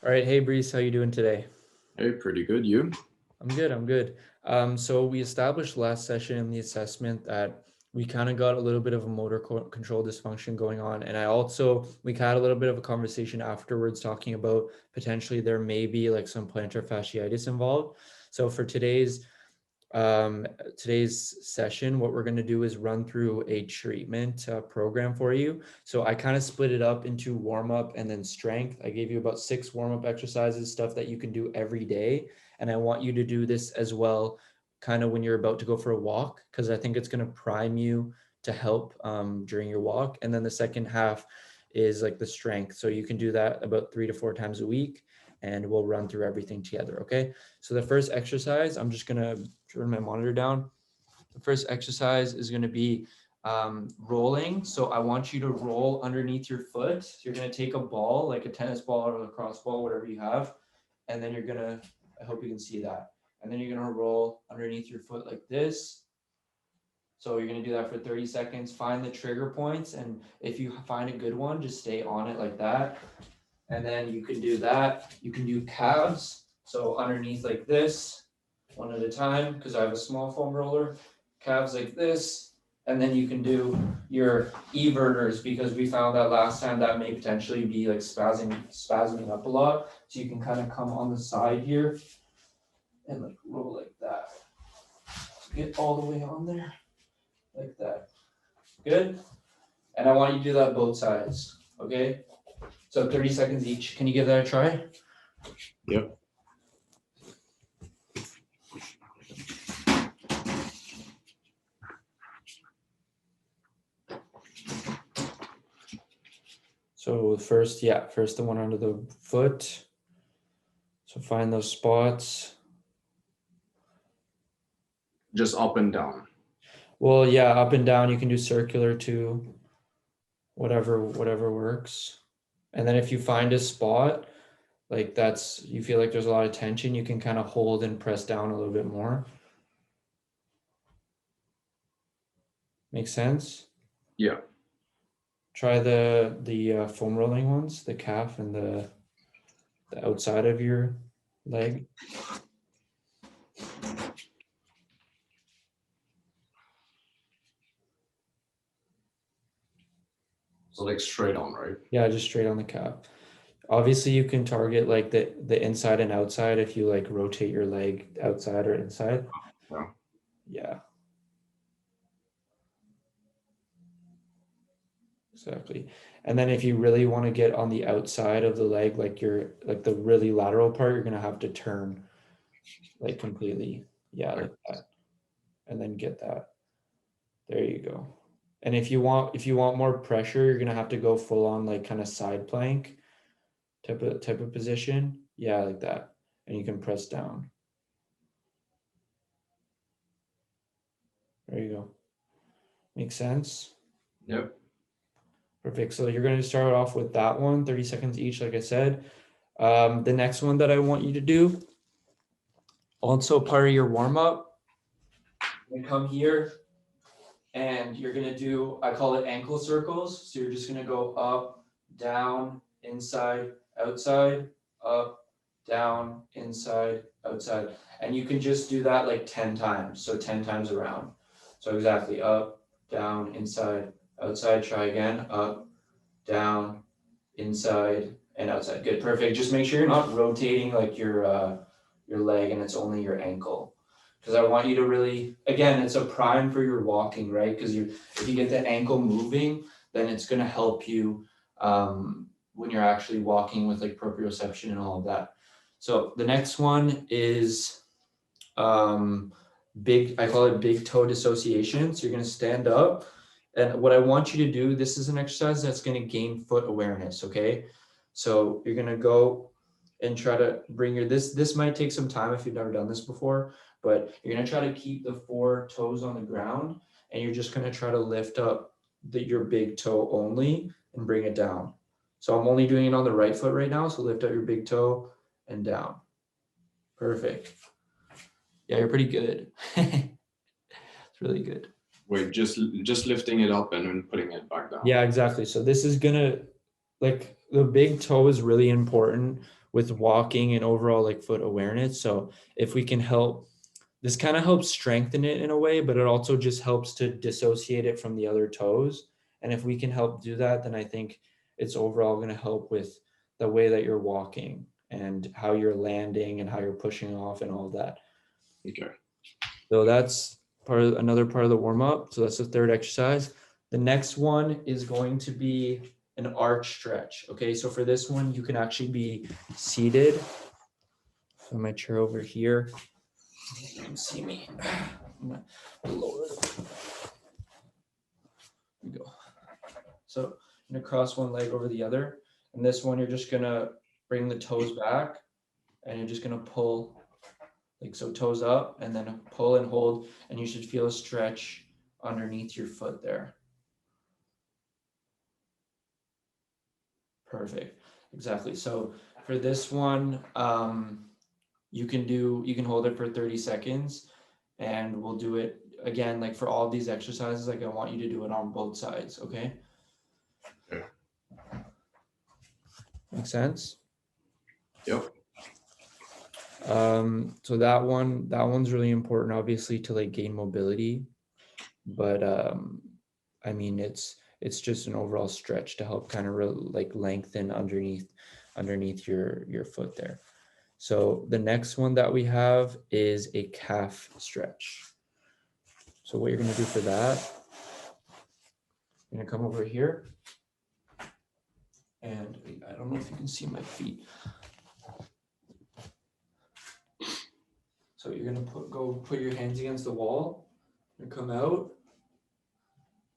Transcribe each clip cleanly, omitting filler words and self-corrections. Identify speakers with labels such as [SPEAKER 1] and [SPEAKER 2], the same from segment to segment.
[SPEAKER 1] All right, hey Brees, how you doing today?
[SPEAKER 2] Hey, pretty good. You?
[SPEAKER 1] I'm good, I'm good. So we established last session in the assessment that we kind of got a little bit of a control dysfunction going on, and we had a little bit of a conversation afterwards talking about potentially there may be like some plantar fasciitis involved. So for um, today's session, what we're going to do is run through a treatment program for you. So I kind of split it up into warm up and then strength. I gave you about 6 warm up exercises, stuff that you can do every day. And I want you to do this as well, kind of when you're about to go for a walk, because I think it's going to prime you to help during your walk. And then the second half is like the strength. So you can do that about 3 to 4 times a week, and we'll run through everything together. Okay. So the first exercise, I'm just going to turn my monitor down. The first exercise is going to be rolling. So I want you to roll underneath your foot. So you're going to take a ball, like a tennis ball or a lacrosse ball, whatever you have. And then I hope you can see that. And then you're going to roll underneath your foot like this. So you're going to do that for 30 seconds. Find the trigger points. And if you find a good one, just stay on it like that. And then you can do that. You can do calves. So underneath like this, one at a time, because I have a small foam roller. Calves like this. And then you can do your everters, because we found that last time that may potentially be like spasming up a lot. So you can kind of come on the side here and like roll like that. So get all the way on there like that. Good. And I want you to do that both sides. Okay. So 30 seconds each. Can you give that a try?
[SPEAKER 2] Yep.
[SPEAKER 1] So first the one under the foot. So find those spots.
[SPEAKER 2] Just up and down.
[SPEAKER 1] Well, yeah, up and down. You can do circular too. Whatever works. And then if you find a spot like you feel like there's a lot of tension, you can kind of hold and press down a little bit more. Make sense?
[SPEAKER 2] Yeah.
[SPEAKER 1] Try the foam rolling ones, the calf and the outside of your leg.
[SPEAKER 2] So like straight on, right?
[SPEAKER 1] Yeah, just straight on the calf. Obviously, you can target like the inside and outside if you like rotate your leg outside or inside.
[SPEAKER 2] Yeah.
[SPEAKER 1] Yeah, exactly. And then if you really want to get on the outside of the leg, like the really lateral part, you're gonna have to turn like completely. Yeah,
[SPEAKER 2] Like,
[SPEAKER 1] like that. And then get that. There you go. And if you want more pressure, you're gonna have to go full on like kind of side plank type of position. Yeah, like that. And you can press down. There you go. Makes sense.
[SPEAKER 2] yep.
[SPEAKER 1] Perfect. So you're going to start off with that one, 30 seconds each, like I said. The next one that I want you to do, also part of your warm up, you come here and you're going to do, I call it ankle circles. So you're just going to go up, down, inside, outside, up, down, inside, outside. And you can just do that like 10 times. So 10 times around. So exactly up, down, inside, outside. Try again. Up, down, inside, and outside. Good, perfect. Just make sure you're not rotating like your leg and it's only your ankle. Because I want you to really, again, it's a prime for your walking, right? Because if you get the ankle moving, then it's going to help you when you're actually walking with like proprioception and all of that. So the next one is um, I call it big toe dissociation. So you're going to stand up. And what I want you to do, this is an exercise that's going to gain foot awareness. Okay. So you're going to go and try to bring this might take some time if you've never done this before, but you're going to try to keep the 4 toes on the ground, and you're just going to try to lift up your big toe only and bring it down. So I'm only doing it on the right foot right now. So lift up your big toe and down. Perfect. Yeah, you're pretty good. It's really good.
[SPEAKER 2] Wait, just lifting it up and then putting it back down.
[SPEAKER 1] Yeah, exactly. So this is gonna, like, the big toe is really important with walking and overall like foot awareness. So if we can help, this kind of helps strengthen it in a way, but it also just helps to dissociate it from the other toes. And if we can help do that, then I think it's overall going to help with the way that you're walking and how you're landing and how you're pushing off and all that.
[SPEAKER 2] Okay.
[SPEAKER 1] So that's another part of the warm up. So that's the third exercise. The next one is going to be an arch stretch. Okay, so for this one, you can actually be seated. So my chair over here. You can see me. I'm gonna lower it. There we go. So I'm gonna cross one leg over the other. And this one, you're just gonna bring the toes back and you're just gonna pull, like so, toes up and then pull and hold, and you should feel a stretch underneath your foot there. Perfect. Exactly. So for this one, you can hold it for 30 seconds, and we'll do it again, like for all these exercises, like I want you to do it on both sides. Okay.
[SPEAKER 2] Yeah.
[SPEAKER 1] Make sense?
[SPEAKER 2] Yep.
[SPEAKER 1] So that one's really important, obviously, to like gain mobility, but I mean, it's just an overall stretch to help kind of like lengthen underneath your foot there. So the next one that we have is a calf stretch. So what you're going to do for that, you're going to come over here, and I don't know if you can see my feet. So you're going to put your hands against the wall and come out,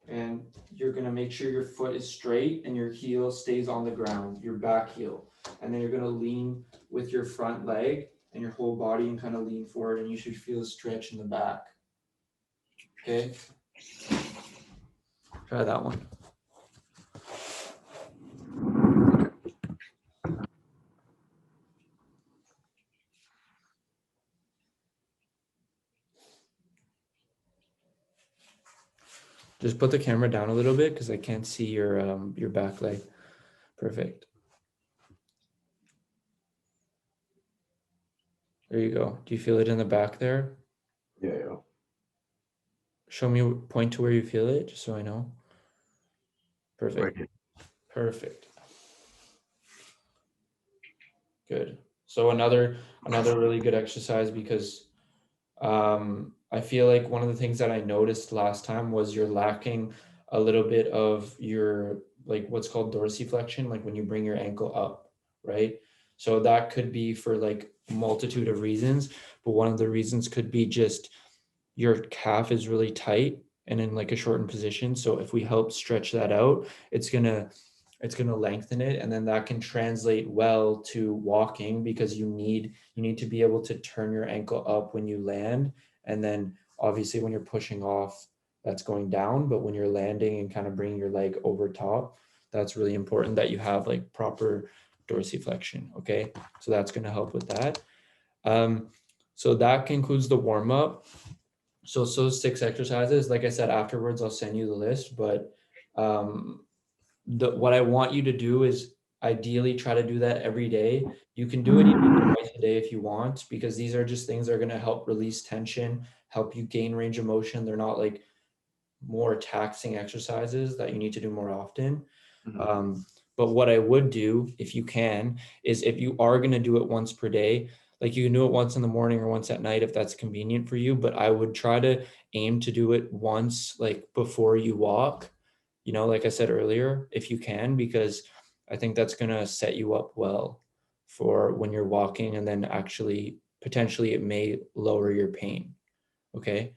[SPEAKER 1] and you're going to make sure your foot is straight and your heel stays on the ground, your back heel. And then you're going to lean with your front leg and your whole body and kind of lean forward, and you should feel a stretch in the back. Okay? Try that one. Just put the camera down a little bit because I can't see your back leg. Perfect. There you go. Do you feel it in the back there?
[SPEAKER 2] Yeah, yeah.
[SPEAKER 1] Show me, point to where you feel it, just so I know. Perfect.
[SPEAKER 2] Right here.
[SPEAKER 1] Perfect. Good. So another really good exercise, because I feel like one of the things that I noticed last time was you're lacking a little bit of your, like, what's called dorsiflexion, like when you bring your ankle up, right? So that could be for like a multitude of reasons, but one of the reasons could be just your calf is really tight and in like a shortened position. So if we help stretch that out, it's gonna lengthen it, and then that can translate well to walking, because you need to be able to turn your ankle up when you land, and then obviously when you're pushing off, that's going down, but when you're landing and kind of bringing your leg over top, that's really important that you have like proper dorsiflexion. Okay, so that's going to help with that. So that concludes the warm up. So 6 exercises. Like I said, afterwards I'll send you the list, but what I want you to do is ideally try to do that every day. You can do it even twice a day if you want, because these are just things that are going to help release tension, help you gain range of motion. They're not like more taxing exercises that you need to do more often.
[SPEAKER 2] Mhm.
[SPEAKER 1] But what I would do, if you can, is if you are going to do it once per day, like you can do it once in the morning or once at night if that's convenient for you. But I would try to aim to do it once, like before you walk, like I said earlier, if you can, because I think that's going to set you up well for when you're walking, and then actually potentially it may lower your pain. Okay.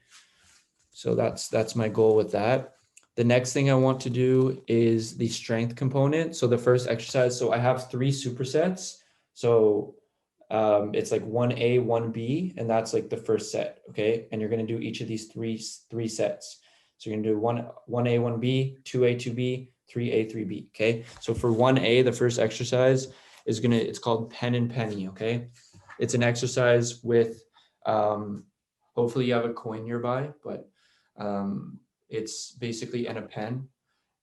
[SPEAKER 1] So that's my goal with that. The next thing I want to do is the strength component. So the first exercise, so I have 3 supersets. So it's like 1A, 1B, and that's like the first set. Okay. And you're going to do each of these three sets. So you're going to do 1A, 1B, 2A, 2B, 3A, 3B. Okay. So for 1A, the first exercise it's called pen and penny. Okay. It's an exercise with, hopefully you have a coin nearby, but it's basically, and a pen,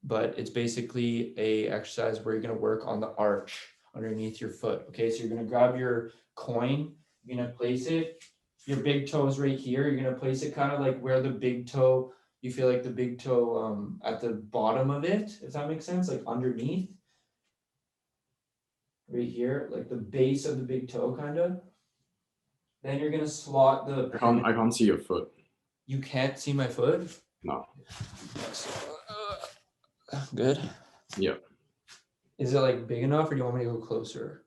[SPEAKER 1] but it's basically a exercise where you're going to work on the arch underneath your foot. Okay, so you're gonna grab your coin, you're gonna place it, your big toe is right here, you're gonna place it kind of like where the big toe, you feel like the big toe at the bottom of it, if that makes sense, like underneath, right here, like the base of the big toe kind of. Then you're gonna slot the pen.
[SPEAKER 2] I can't see your foot.
[SPEAKER 1] You can't see my foot?
[SPEAKER 2] No.
[SPEAKER 1] Good.
[SPEAKER 2] Yeah.
[SPEAKER 1] Is it like big enough or do you want me to go closer?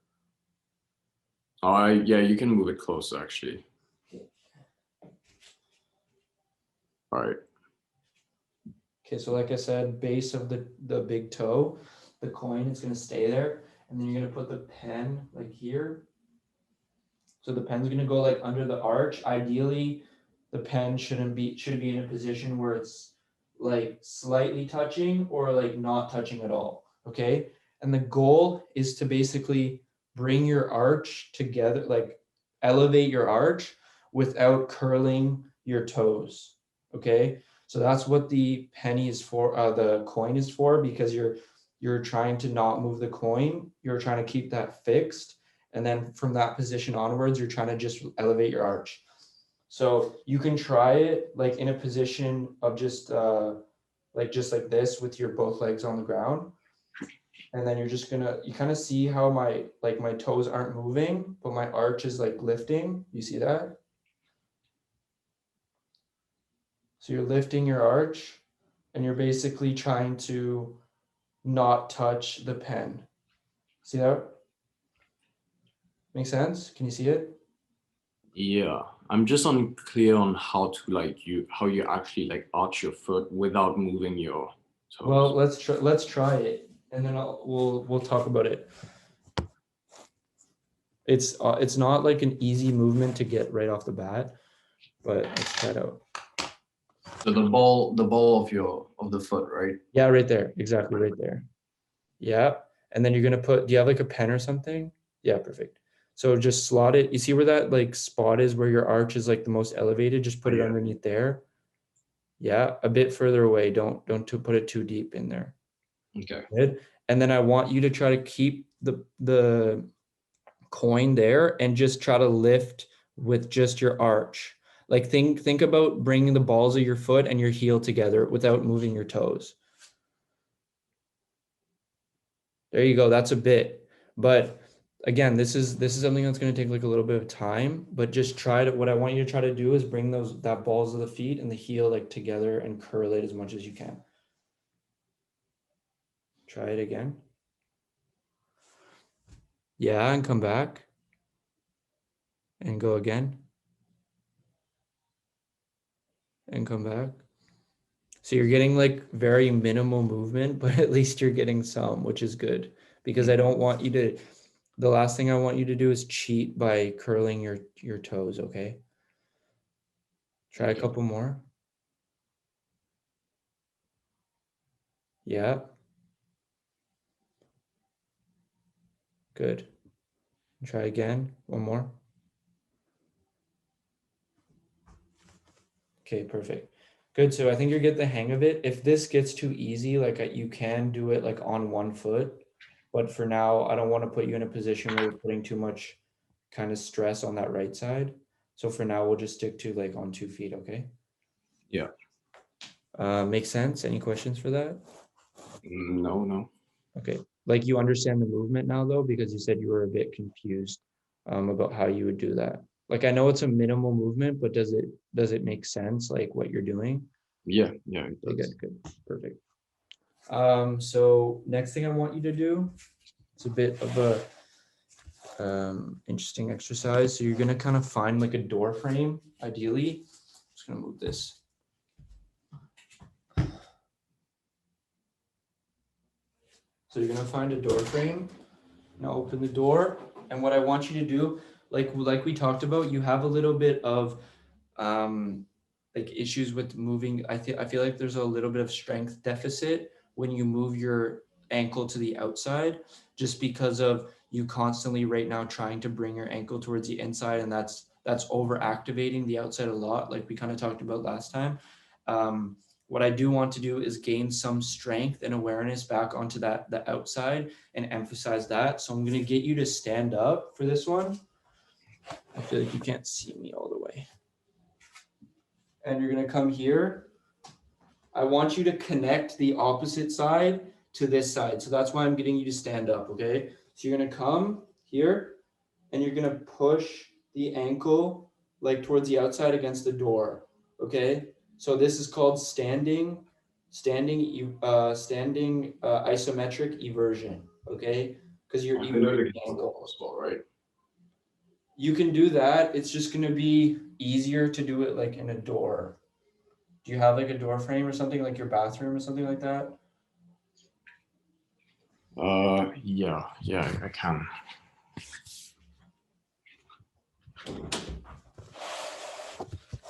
[SPEAKER 2] Yeah, you can move it closer actually. All right.
[SPEAKER 1] Okay, so like I said, base of the big toe, the coin is gonna stay there, and then you're gonna put the pen like here. So the pen's gonna go like under the arch. Ideally, the pen should be in a position where it's like slightly touching or like not touching at all. Okay. And the goal is to basically bring your arch together, like elevate your arch without curling your toes. Okay. So that's what the penny is for, the coin is for, because you're trying to not move the coin. You're trying to keep that fixed. And then from that position onwards, you're trying to just elevate your arch. So you can try it like in a position of just like this with your both legs on the ground. And then you're just gonna, you kind of see how my toes aren't moving, but my arch is like lifting. You see that? So you're lifting your arch and you're basically trying to not touch the pen. See that? Make sense? Can you see it?
[SPEAKER 2] Yeah, I'm just unclear on how you actually like arch your foot without moving your
[SPEAKER 1] Well,
[SPEAKER 2] toes.
[SPEAKER 1] let's try it, and then we'll talk about it. It's not like an easy movement to get right off the bat, but let's try it out.
[SPEAKER 2] So the ball of the foot, right?
[SPEAKER 1] Yeah, right there, exactly right there. Yeah, and then you're gonna put. Do you have like a pen or something? Yeah, perfect. So just slot it. You see where that like spot is where your arch is like the most elevated? Just
[SPEAKER 2] Oh,
[SPEAKER 1] put it
[SPEAKER 2] yeah.
[SPEAKER 1] underneath there. Yeah, a bit further away. Don't put it too deep in there.
[SPEAKER 2] Okay.
[SPEAKER 1] Good. And then I want you to try to keep the coin there and just try to lift with just your arch. Like think about bringing the balls of your foot and your heel together without moving your toes. There you go. That's a bit. But again, this is something that's going to take like a little bit of time, but just try to, what I want you to try to do is bring that balls of the feet and the heel like together and curl it as much as you can. Try it again. Yeah, and come back and go again and come back. So you're getting like very minimal movement, but at least you're getting some, which is good, because I don't want you to, the last thing I want you to do is cheat by curling your toes, okay? Try a couple more. Yeah. Good. Try again. One more. Okay, perfect. Good. So I think you get the hang of it. If this gets too easy, like you can do it like on one foot, but for now, I don't want to put you in a position where you're putting too much kind of stress on that right side. So for now, we'll just stick to like on 2 feet, okay?
[SPEAKER 2] Yeah.
[SPEAKER 1] Makes sense? Any questions for that?
[SPEAKER 2] No.
[SPEAKER 1] Okay. Like you understand the movement now though, because you said you were a bit confused about how you would do that. Like I know it's a minimal movement, but does it make sense like what you're doing?
[SPEAKER 2] Yeah, it
[SPEAKER 1] Okay,
[SPEAKER 2] does.
[SPEAKER 1] good, perfect. So next thing I want you to do, it's a bit of a interesting exercise. So you're gonna kind of find like a door frame, ideally. Just gonna move this. So you're gonna find a door frame. Now open the door, and what I want you to do, like we talked about, you have a little bit of um, like issues with moving. I feel like there's a little bit of strength deficit when you move your ankle to the outside, just because of you constantly right now trying to bring your ankle towards the inside, and that's over activating the outside a lot, like we kind of talked about last time. Um, what I do want to do is gain some strength and awareness back onto the outside and emphasize that. So I'm going to get you to stand up for this one. I feel like you can't see me all the way. And you're going to come here. I want you to connect the opposite side to this side. So that's why I'm getting you to stand up, okay? So you're going to come here and you're going to push the ankle like towards the outside against the door, okay? So this is called standing isometric eversion, okay? Because you're
[SPEAKER 2] I can do it
[SPEAKER 1] everting the
[SPEAKER 2] against the
[SPEAKER 1] ankle.
[SPEAKER 2] wall as well, right?
[SPEAKER 1] You can do that. It's just going to be easier to do it like in a door. Do you have like a door frame or something, like your bathroom or something like that?
[SPEAKER 2] Yeah, I can.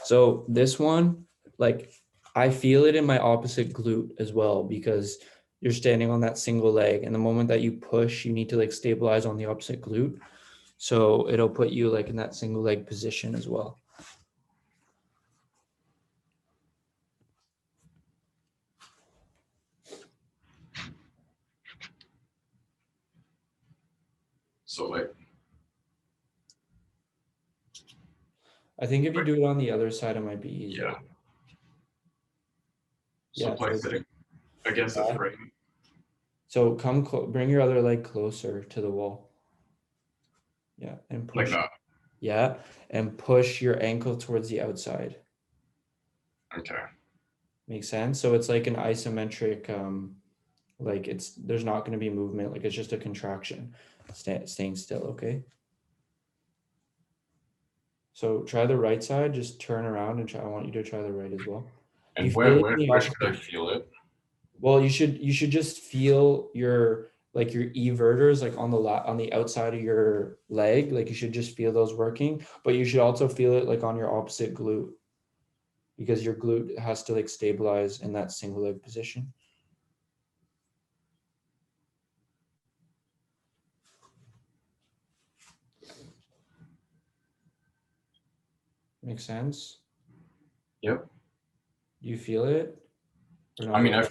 [SPEAKER 1] So this one, like I feel it in my opposite glute as well because you're standing on that single leg. And the moment that you push, you need to like stabilize on the opposite glute. So it'll put you like in that single leg position as well.
[SPEAKER 2] So like,
[SPEAKER 1] I think if you do it on the other side, it might be easier.
[SPEAKER 2] yeah. So
[SPEAKER 1] Yeah.
[SPEAKER 2] place it against the frame.
[SPEAKER 1] So bring your other leg closer to the wall. Yeah. And
[SPEAKER 2] Like
[SPEAKER 1] push.
[SPEAKER 2] that.
[SPEAKER 1] Yeah. And push your ankle towards the outside.
[SPEAKER 2] Okay.
[SPEAKER 1] Makes sense. So it's like an isometric, like there's not going to be movement. Like it's just a contraction, staying still. Okay. So try the right side, just turn around and try. I want you to try the right as well. You
[SPEAKER 2] And
[SPEAKER 1] feel it in the
[SPEAKER 2] where should I
[SPEAKER 1] opposite.
[SPEAKER 2] feel it?
[SPEAKER 1] Well, you should just feel your like your everters like on the outside of your leg. Like you should just feel those working, but you should also feel it like on your opposite glute because your glute has to like stabilize in that single leg position. Makes sense?
[SPEAKER 2] Yep.
[SPEAKER 1] Do you feel it or
[SPEAKER 2] I
[SPEAKER 1] not
[SPEAKER 2] mean,
[SPEAKER 1] yet?
[SPEAKER 2] I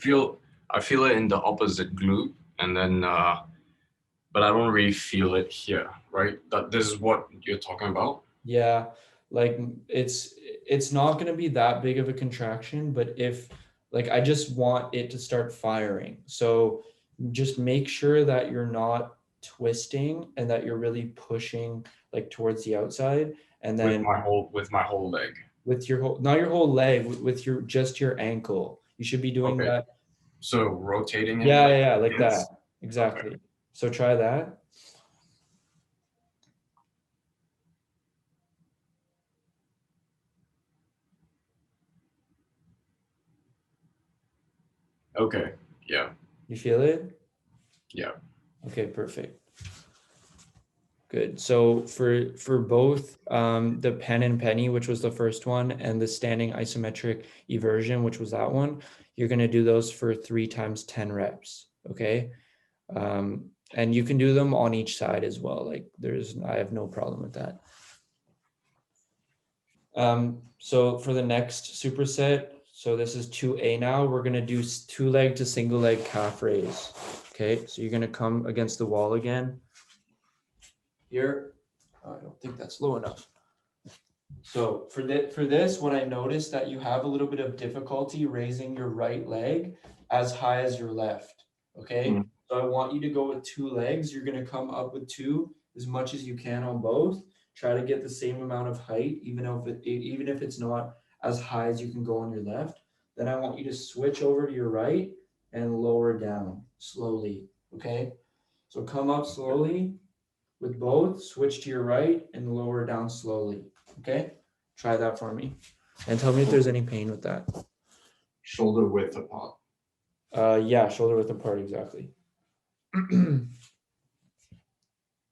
[SPEAKER 2] feel it in the opposite glute, and then but I don't really feel it here, right? That this is what you're talking about.
[SPEAKER 1] Yeah, like it's not going to be that big of a contraction, but if like I just want it to start firing. So just make sure that you're not twisting and that you're really pushing like towards the outside and then
[SPEAKER 2] With my whole leg.
[SPEAKER 1] with your whole not your whole leg with your just your ankle. You should be doing
[SPEAKER 2] Okay.
[SPEAKER 1] that.
[SPEAKER 2] So rotating it
[SPEAKER 1] Yeah,
[SPEAKER 2] like
[SPEAKER 1] yeah, yeah, like
[SPEAKER 2] this.
[SPEAKER 1] that.
[SPEAKER 2] Okay.
[SPEAKER 1] Exactly. So try that.
[SPEAKER 2] Okay. Yeah.
[SPEAKER 1] You feel it?
[SPEAKER 2] Yeah.
[SPEAKER 1] Okay, perfect. Good. So for both the pen and penny, which was the first one, and the standing isometric eversion, which was that one, you're going to do those for 3 times 10 reps. Okay. And you can do them on each side as well. Like I have no problem with that. So for the next superset, so this is 2A now, we're going to do 2-leg to single leg calf raise. Okay. So you're going to come against the wall again here. I don't think that's low enough. So for this, what I noticed that you have a little bit of difficulty raising your right leg as high as your left. Okay.
[SPEAKER 2] Mm.
[SPEAKER 1] So I want you to go with 2 legs. You're going to come up with 2 as much as you can on both. Try to get the same amount of height, even if it's not as high as you can go on your left. Then I want you to switch over to your right and lower down slowly. Okay. So come up slowly with both, switch to your right and lower down slowly. Okay, try that for me. And tell me if there's any pain with that.
[SPEAKER 2] Shoulder width apart.
[SPEAKER 1] Yeah, shoulder width apart, exactly.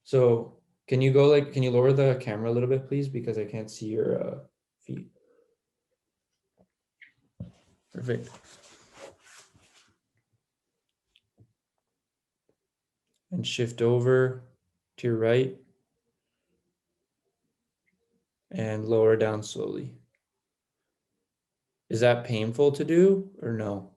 [SPEAKER 1] So can you lower the camera a little bit, please? Because I can't see your feet. Perfect. And shift over to your right and lower down slowly. Is that painful to do or no?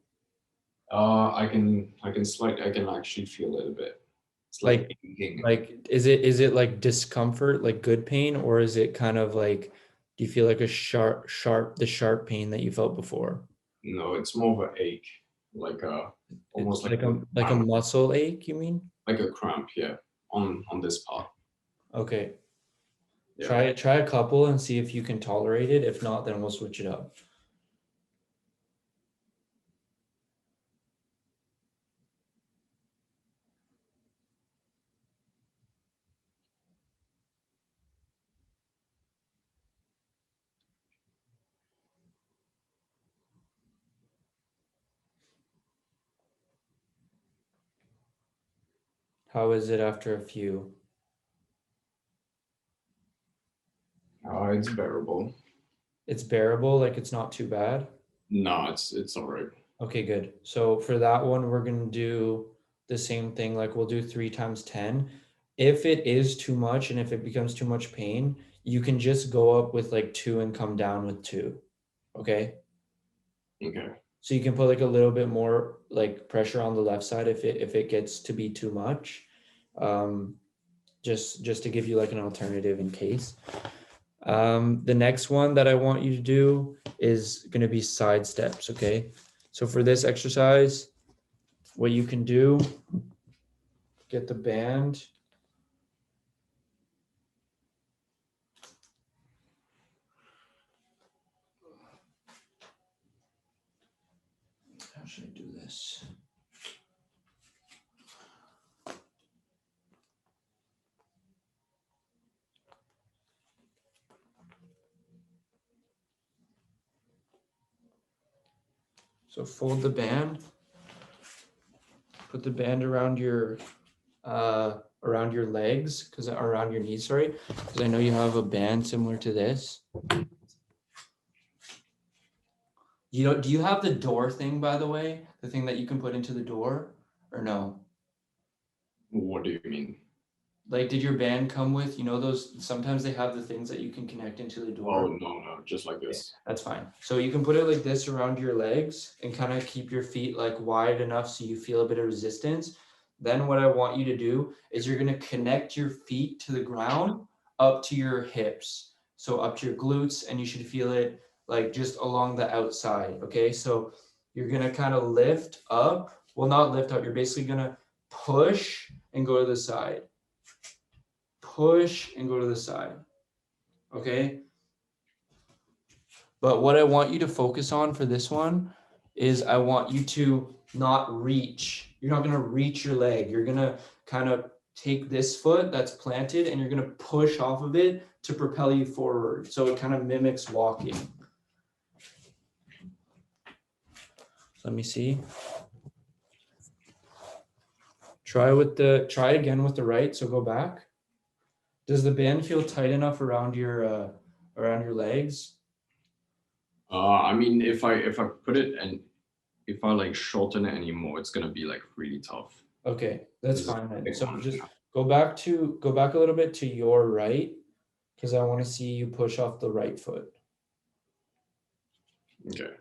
[SPEAKER 2] I can actually feel it a bit. It's like
[SPEAKER 1] Like,
[SPEAKER 2] aching.
[SPEAKER 1] is it like discomfort, like good pain, or is it kind of like, do you feel like a the sharp pain that you felt before?
[SPEAKER 2] No, it's more of an ache, like
[SPEAKER 1] It's
[SPEAKER 2] almost like
[SPEAKER 1] like a
[SPEAKER 2] cramp,
[SPEAKER 1] muscle ache, you mean?
[SPEAKER 2] like a cramp, yeah, on this part.
[SPEAKER 1] Okay.
[SPEAKER 2] Yeah.
[SPEAKER 1] Try a couple and see if you can tolerate it. If not, then we'll switch it up. How is it after a few?
[SPEAKER 2] It's bearable.
[SPEAKER 1] It's bearable, like it's not too bad.
[SPEAKER 2] No, it's all right.
[SPEAKER 1] Okay, good. So for that one, we're gonna do the same thing. Like we'll do 3 times 10. If it is too much and if it becomes too much pain, you can just go up with like two and come down with two. Okay.
[SPEAKER 2] Okay.
[SPEAKER 1] So you can put like a little bit more like pressure on the left side if it gets to be too much. Um, just to give you like an alternative in case. The next one that I want you to do is going to be side steps. Okay. So for this exercise, what you can do, get the band. How should I do this? So fold the band, put the band around your legs, because around your knees, sorry, because I know you have a band similar to this. You know, do you have the door thing, by the way? The thing that you can put into the door, or no?
[SPEAKER 2] What do you mean?
[SPEAKER 1] Like, did your band come with, you know, those, sometimes they have the things that you can connect into the
[SPEAKER 2] Oh
[SPEAKER 1] door.
[SPEAKER 2] no, no, just like
[SPEAKER 1] Okay,
[SPEAKER 2] this.
[SPEAKER 1] that's fine. So you can put it like this around your legs and kind of keep your feet like wide enough so you feel a bit of resistance. Then what I want you to do is you're going to connect your feet to the ground up to your hips. So up to your glutes, and you should feel it like just along the outside. Okay. So you're going to kind of lift up. Well, not lift up. You're basically going to push and go to the side. Push and go to the side. Okay. But what I want you to focus on for this one is I want you to not reach. You're not going to reach your leg. You're going to kind of take this foot that's planted and you're going to push off of it to propel you forward. So it kind of mimics walking. So let me see. Try again with the right. So go back. Does the band feel tight enough around your legs?
[SPEAKER 2] I mean, if I put it and if I like shorten it anymore, it's gonna be like really tough.
[SPEAKER 1] Okay, that's
[SPEAKER 2] This is
[SPEAKER 1] fine
[SPEAKER 2] a
[SPEAKER 1] then.
[SPEAKER 2] big
[SPEAKER 1] So
[SPEAKER 2] one.
[SPEAKER 1] just go back a little bit to your right because I want to see you push off the right foot.
[SPEAKER 2] Okay.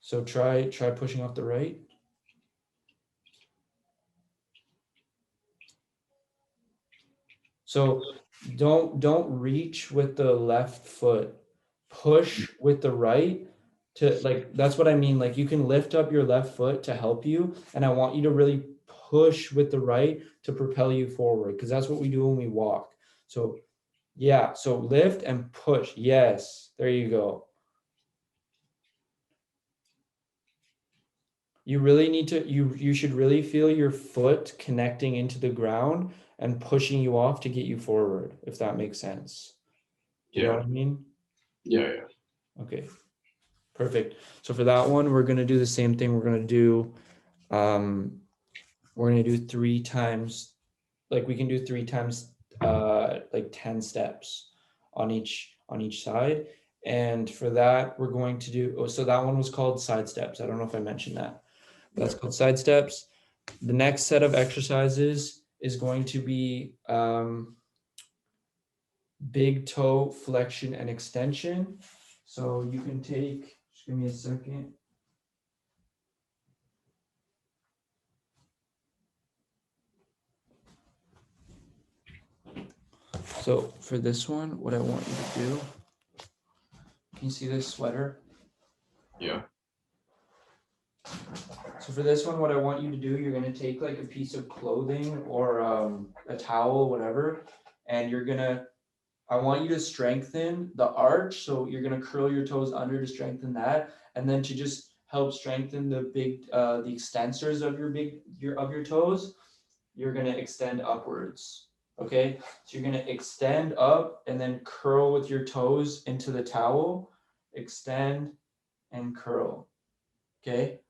[SPEAKER 1] So try pushing off the right. So don't reach with the left foot. Push with the right to like that's what I mean. Like you can lift up your left foot to help you, and I want you to really push with the right to propel you forward because that's what we do when we walk. So yeah, so lift and push. Yes, there you go. You really need to you should really feel your foot connecting into the ground and pushing you off to get you forward, if that makes sense. Do you know
[SPEAKER 2] Yeah.
[SPEAKER 1] what I mean?
[SPEAKER 2] Yeah. Yeah.
[SPEAKER 1] Okay, perfect. So for that one, we're gonna do the same thing. Um we're gonna do 3 times, like we can do 3 times like 10 steps on each side. And for that, we're going to do so that one was called side steps. I don't know if I mentioned that. That's
[SPEAKER 2] Yeah.
[SPEAKER 1] called side steps. The next set of exercises is going to be big toe flexion and extension. So you can take Just give me a second. So for this one, what I want you to do, can you see this sweater?
[SPEAKER 2] Yeah.
[SPEAKER 1] So for this one, what I want you to do, you're gonna take like a piece of clothing or a towel, whatever, and I want you to strengthen the arch. So you're gonna curl your toes under to strengthen that, and then to just help strengthen the extensors of your toes, you're gonna extend upwards. Okay, so you're gonna extend up and then curl with your toes into the towel, extend and curl. Okay,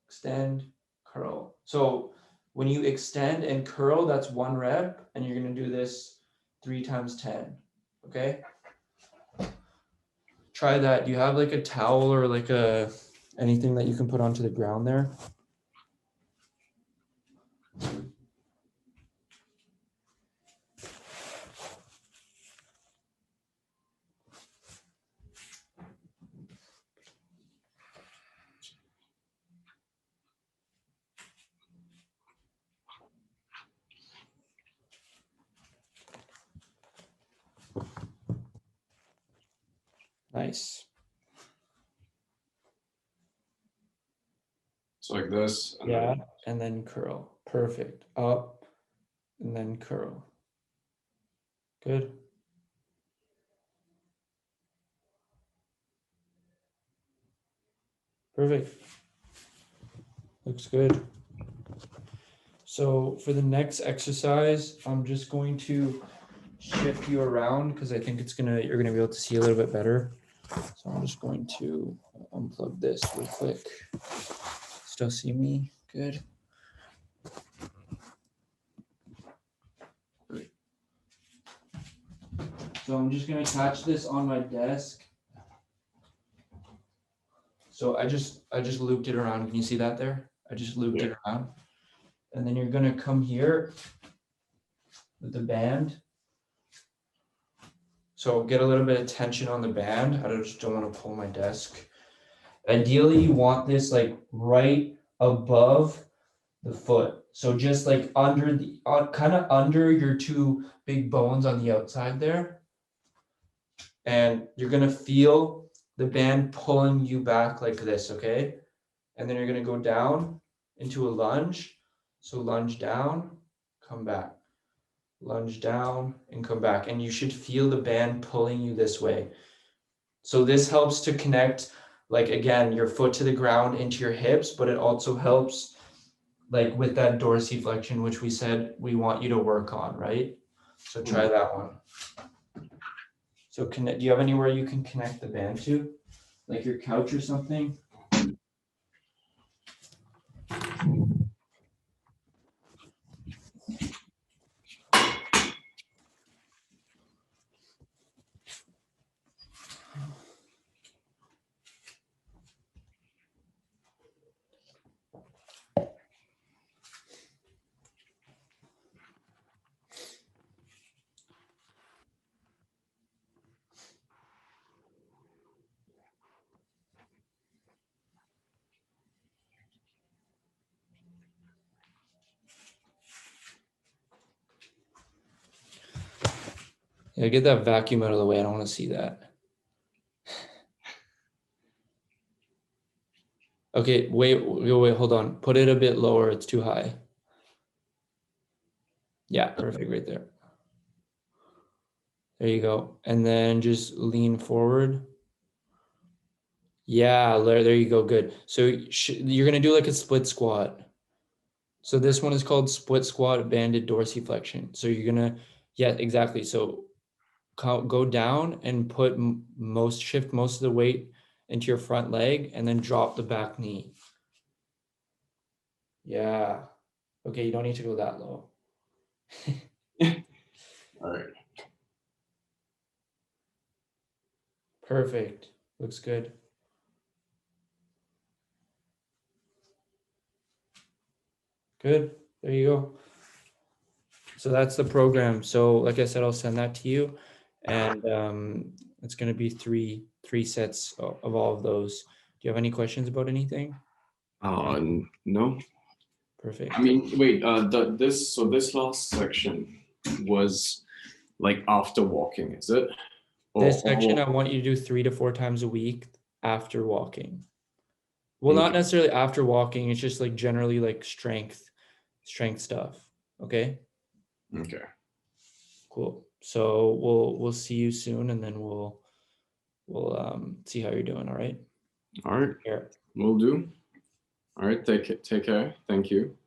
[SPEAKER 1] extend, curl. So when you extend and curl, that's 1 rep, and you're gonna do this 3 times 10. Okay. Try that. Do you have like a towel or like anything that you can put onto the ground there? Nice.
[SPEAKER 2] So like this, and
[SPEAKER 1] Yeah,
[SPEAKER 2] then
[SPEAKER 1] and then curl. Perfect. Up and then curl. Good. Perfect. Looks good. So for the next exercise, I'm just going to shift you around because I think you're gonna be able to see a little bit better. So I'm just going to unplug this real quick. Still see me? Good. So I'm just gonna attach this on my desk. So I just looped it around. Can you see that there? I just looped it around. And then you're gonna come here with the band. So get a little bit of tension on the band. I just don't want to pull my desk. Ideally, you want this like right above the foot. So just like under kind of under your two big bones on the outside there. And you're gonna feel the band pulling you back like this, okay? And then you're gonna go down into a lunge. So lunge down, come back. Lunge down and come back. And you should feel the band pulling you this way. So this helps to connect, like again, your foot to the ground into your hips, but it also helps like with that dorsiflexion, which we said we want you to work on, right? So try that one. So do you have anywhere you can connect the band to? Like your couch or something? Yeah, get that vacuum out of the way. I don't want to see that. Okay, wait, hold on. Put it a bit lower. It's too high. Yeah, perfect right there. There you go. And then just lean forward. Yeah, there you go. Good. So you're going to do like a split squat. So this one is called split squat banded dorsiflexion. So you're going to, yeah, exactly. So go down and shift most of the weight into your front leg and then drop the back knee. Yeah. Okay, you don't need to go that low.
[SPEAKER 2] all right.
[SPEAKER 1] Perfect. Looks good. Good. There you go. So that's the program. So like I said, I'll send that to you, and it's going to be three sets of all of those. Do you have any questions about anything?
[SPEAKER 2] No.
[SPEAKER 1] Perfect.
[SPEAKER 2] I mean, wait. This last section was like after walking, is it?
[SPEAKER 1] This section,
[SPEAKER 2] Or
[SPEAKER 1] I want you to do 3 to 4 times a week after walking. Well, not
[SPEAKER 2] okay.
[SPEAKER 1] necessarily after walking. It's just like generally like strength stuff. Okay,
[SPEAKER 2] Okay.
[SPEAKER 1] cool. So we'll see you soon, and then we'll see how you're doing. All right.
[SPEAKER 2] All right.
[SPEAKER 1] Here.
[SPEAKER 2] Will do. All right. Take care. Thank you.